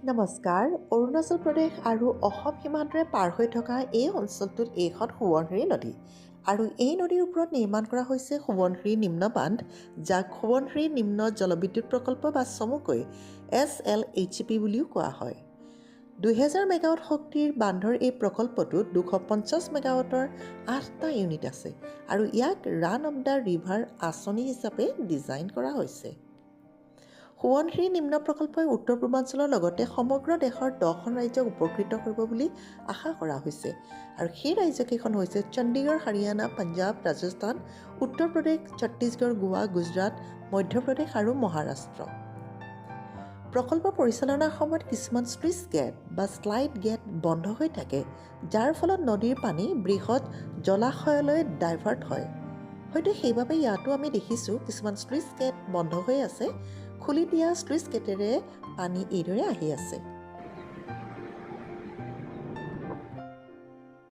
নমস্কাৰ। অৰুণাচল প্ৰদেশ আৰু অসম সীমান্তৰে পাৰ হৈ থকা এই অঞ্চলটোত এইখন সোৱণশিৰি নদী আৰু এই নদীৰ ওপৰত নিৰ্মাণ কৰা হৈছে সোৱণশিৰি নিম্ন বান্ধ, যাক সোৱণশিৰি নিম্ন জলবিদ্যুৎ প্ৰকল্প বা চমুকৈ SLHP বুলিও কোৱা হয়। 2000 মেগাৱাট শক্তিৰ বান্ধৰ এই প্ৰকল্পটোত 250 মেগাৱাটৰ 8টা ইউনিট আছে আৰু ইয়াক ৰান অৱ দ্য ৰিভাৰ আঁচনি হিচাপে ডিজাইন কৰা হৈছে। সোৱণশিৰি নিম্ন প্ৰকল্পই উত্তৰ পূৰ্বাঞ্চলৰ লগতে সমগ্ৰ দেশৰ 10খন ৰাজ্যক উপকৃত কৰিব বুলি আশা কৰা হৈছে আৰু সেই ৰাজ্যকেইখন হৈছে চণ্ডীগড়, হাৰিয়ানা, পঞ্জাৱ, ৰাজস্থান, উত্তৰ প্ৰদেশ, ছত্তীশগড়, গোৱা, গুজৰাট, মধ্যপ্ৰদেশ আৰু মহাৰাষ্ট্ৰ। প্ৰকল্প পৰিচালনাৰ সময়ত কিছুমান স্লুইচ গেট বা স্লাইড গেট বন্ধ হৈ থাকে, যাৰ ফলত নদীৰ পানী বৃহৎ জলাশয়লৈ ডাইভাৰ্ট হয়। হয়তো সেইবাবে ইয়াতো আমি দেখিছোঁ কিছুমান স্লুইচ গেট বন্ধ হৈ আছে। খুলি দিয়া স্লুইচ গেটেৰে পানী এইদৰে আহি আছে।